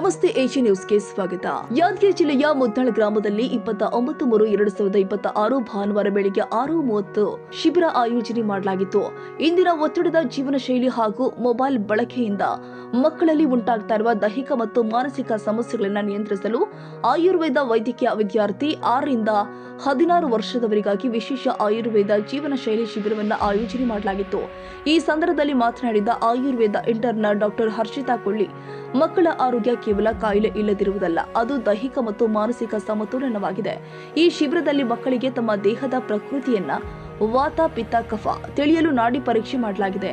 ನಮಸ್ತೆ ಏಷ್ಯಾ ನ್ಯೂಸ್ಗೆ ಸ್ವಾಗತ. ಯಾದಗಿರಿ ಜಿಲ್ಲೆಯ ಮುದ್ನಾಳ ಗ್ರಾಮದಲ್ಲಿ 29/3/2026 ಭಾನುವಾರ ಬೆಳಗ್ಗೆ 6:30 ಶಿಬಿರ ಆಯೋಜನೆ ಮಾಡಲಾಗಿತ್ತು. ಇಂದಿನ ಒತ್ತಡದ ಜೀವನ ಶೈಲಿ ಹಾಗೂ ಮೊಬೈಲ್ ಬಳಕೆಯಿಂದ ಮಕ್ಕಳಲ್ಲಿ ಉಂಟಾಗ್ತಾ ಇರುವ ದೈಹಿಕ ಮತ್ತು ಮಾನಸಿಕ ಸಮಸ್ಯೆಗಳನ್ನು ನಿಯಂತ್ರಿಸಲು ಆಯುರ್ವೇದ ವೈದ್ಯಕೀಯ ವಿದ್ಯಾರ್ಥಿ 6 ರಿಂದ 16 ವರ್ಷದವರಿಗಾಗಿ ವಿಶೇಷ ಆಯುರ್ವೇದ ಜೀವನ ಶೈಲಿ ಶಿಬಿರವನ್ನು ಆಯೋಜನೆ ಮಾಡಲಾಗಿತ್ತು. ಈ ಸಂದರ್ಭದಲ್ಲಿ ಮಾತನಾಡಿದ ಆಯುರ್ವೇದ ಇಂಟರ್ನ ಡಾಕ್ಟರ್ ಹರ್ಷಿತಾ ಕೊಳ್ಳಿ, ಮಕ್ಕಳ ಆರೋಗ್ಯ ಕೇವಲ ಕಾಯಿಲೆ ಇಲ್ಲದಿರುವುದಲ್ಲ, ಅದು ದೈಹಿಕ ಮತ್ತು ಮಾನಸಿಕ ಸಮತೋಲನವಾಗಿದೆ. ಈ ಶಿಬಿರದಲ್ಲಿ ಮಕ್ಕಳಿಗೆ ತಮ್ಮ ದೇಹದ ಪ್ರಕೃತಿಯನ್ನ ವಾತ ಪಿತ್ತ ಕಫ ತಿಳಿಯಲು ನಾಡಿ ಪರೀಕ್ಷೆ ಮಾಡಲಾಗಿದೆ.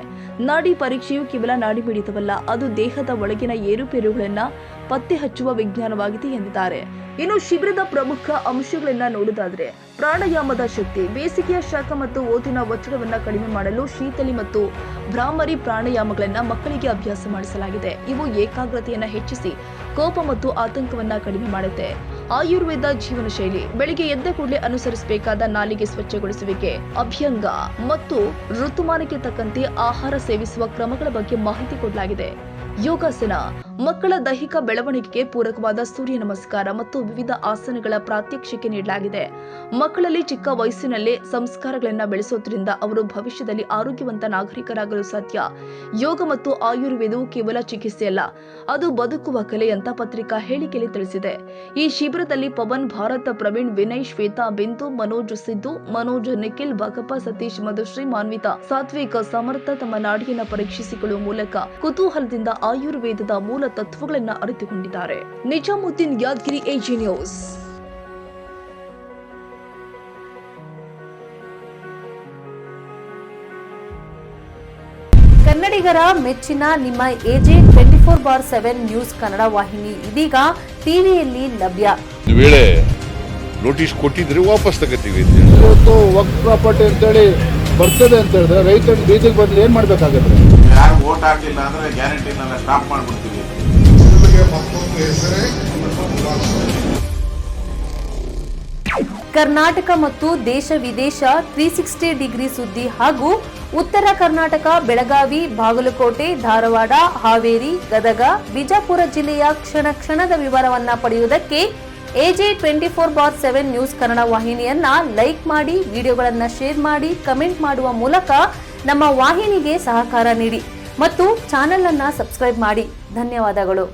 ನಾಡಿ ಪರೀಕ್ಷೆಯು ಕೇವಲ ನಾಡಿ ಮಿಡಿತವಲ್ಲ, ಅದು ದೇಹದ ಒಳಗಿನ ಏರುಪೇರುಗಳನ್ನ ಪತ್ತೆ ಹಚ್ಚುವ ವಿಜ್ಞಾನವಾಗಿದೆ ಎಂದಿದ್ದಾರೆ. ಇನ್ನು ಶಿಬಿರದ ಪ್ರಮುಖ ಅಂಶಗಳನ್ನ ನೋಡುವುದಾದ್ರೆ, ಪ್ರಾಣಾಯಾಮದ ಶಕ್ತಿ, ಬೇಸಿಗೆಯ ಶಾಖ ಮತ್ತು ಓದಿನ ಒತ್ತಡವನ್ನ ಕಡಿಮೆ ಮಾಡಲು ಶೀತಲಿ ಮತ್ತು ಭ್ರಾಮರಿ ಪ್ರಾಣಾಯಾಮಗಳನ್ನ ಮಕ್ಕಳಿಗೆ ಅಭ್ಯಾಸ ಮಾಡಿಸಲಾಗಿದೆ. ಇವು ಏಕಾಗ್ರತೆಯನ್ನ ಹೆಚ್ಚಿಸಿ ಕೋಪ ಮತ್ತು ಆತಂಕವನ್ನ ಕಡಿಮೆ ಮಾಡುತ್ತೆ. ಆಯುರ್ವೇದ ಜೀವನ ಶೈಲಿ, ಬೆಳಿಗ್ಗೆ ಎದ್ದ ಕೂಡಲೇ ಅನುಸರಿಸಬೇಕಾದ ನಾಲಿಗೆ ಸ್ವಚ್ಛಗೊಳಿಸುವಿಕೆ, ಅಭ್ಯಂಗ ಮತ್ತು ಋತುಮಾನಕ್ಕೆ ತಕ್ಕಂತೆ ಆಹಾರ ಸೇವಿಸುವ ಕ್ರಮಗಳ ಬಗ್ಗೆ ಮಾಹಿತಿ ಕೊಡಲಾಗಿದೆ. ಯೋಗಾಸನ, ಮಕ್ಕಳ ದೈಹಿಕ ಬೆಳವಣಿಗೆಗೆ ಪೂರಕವಾದ ಸೂರ್ಯ ನಮಸ್ಕಾರ ಮತ್ತು ವಿವಿಧ ಆಸನಗಳ ಪ್ರಾತ್ಯಕ್ಷಿಕೆ ನೀಡಲಾಗಿದೆ. ಮಕ್ಕಳಲ್ಲಿ ಚಿಕ್ಕ ವಯಸ್ಸಿನಲ್ಲೇ ಸಂಸ್ಕಾರಗಳನ್ನು ಬೆಳೆಸೋದ್ರಿಂದ ಅವರು ಭವಿಷ್ಯದಲ್ಲಿ ಆರೋಗ್ಯವಂತ ನಾಗರಿಕರಾಗಲು ಸಾಧ್ಯ. ಯೋಗ ಮತ್ತು ಆಯುರ್ವೇದವು ಕೇವಲ ಚಿಕಿತ್ಸೆಯಲ್ಲ, ಅದು ಬದುಕುವ ಕಲೆ ಅಂತ ಪತ್ರಿಕಾ ಹೇಳಿಕೆಯಲ್ಲಿ ತಿಳಿಸಿದೆ. ಈ ಶಿಬಿರದಲ್ಲಿ ಪವನ್, ಭಾರತ, ಪ್ರವೀಣ್, ವಿನಯ್, ಶ್ವೇತಾ, ಬಿಂದು, ಮನೋಜ್, ಸಿದ್ದು, ಮನೋಜ್, ನಿಖಿಲ್, ಭಗಪ್ಪ, ಸತೀಶ್, ಮಧುಶ್ರೀ, ಮಾನ್ವಿತಾ, ಸಾತ್ವಿಕ್, ಸಮರ್ಥ ತಮ್ಮ ನಾಡಿಯನ್ನ ಪರೀಕ್ಷಿಸಿಕೊಳ್ಳುವ ಮೂಲಕ ಕುತೂಹಲದಿಂದ ಆಯುರ್ವೇದದ ಮೂಲ ತತ್ವಗಳನ್ನು ಅರಿತುಕೊಂಡಿದ್ದಾರೆ. ನಿಜಾಮುದ್ದೀನ್, ಯಾದಗಿರಿ, ಏಜಿ ನ್ಯೂಸ್. ಕನ್ನಡಿಗರ ಮೆಚ್ಚಿನ ನಿಮ್ಮ AJ 24/7 ನ್ಯೂಸ್ ಕನ್ನಡ ವಾಹಿನಿ ಇದೀಗ ಟಿವಿಯಲ್ಲಿ ಲಭ್ಯ. ವೇಳೆ ನೋಟಿಸ್ ಕೊಟ್ಟಿದ್ರೆ ವಾಪಸ್ ತಗೋತೀವಿ. ಇವತ್ತು ವಕ್ಫ್ ಪ್ರಾಪರ್ಟಿ ಅಂತೇಳಿ ಬರ್ತದೆ ಅಂತ ಹೇಳಿದ್ರೆ ರೈತರು ಬೀದಿಗೆ ಬಂದು ಏನ್ ಮಾಡ್ಬೇಕಾಗತ್ತೆ? ಯಾರು ವೋಟ್ ಹಾಕಿಲ್ಲ ಅಂದ್ರೆ ಗ್ಯಾರಂಟಿನೆಲ್ಲ ಸ್ಟಾಪ್ ಮಾಡ್ಬಿಡ್ತೀವಿ. ಕರ್ನಾಟಕ ಮತ್ತು ದೇಶ ವಿದೇಶ 360 ಡಿಗ್ರಿ ಸುದ್ದಿ ಹಾಗೂ ಉತ್ತರ ಕರ್ನಾಟಕ, ಬೆಳಗಾವಿ, ಬಾಗಲಕೋಟೆ, ಧಾರವಾಡ, ಹಾವೇರಿ, ಗದಗ, ಬಿಜಾಪುರ ಜಿಲ್ಲೆಯ ಕ್ಷಣ ಕ್ಷಣದ ವಿವರವನ್ನ ಪಡೆಯುವುದಕ್ಕೆ AJ 24/7 ನ್ಯೂಸ್ ಕನ್ನಡ ವಾಹಿನಿಯನ್ನ ಲೈಕ್ ಮಾಡಿ, ವಿಡಿಯೋಗಳನ್ನ ಶೇರ್ ಮಾಡಿ, ಕಮೆಂಟ್ ಮಾಡುವ ಮೂಲಕ ನಮ್ಮ ವಾಹಿನಿಗೆ ಸಹಕಾರ ನೀಡಿ ಮತ್ತು ಚಾನೆಲ್ ಅನ್ನ ಸಬ್ಸ್ಕ್ರೈಬ್ ಮಾಡಿ. ಧನ್ಯವಾದಗಳು.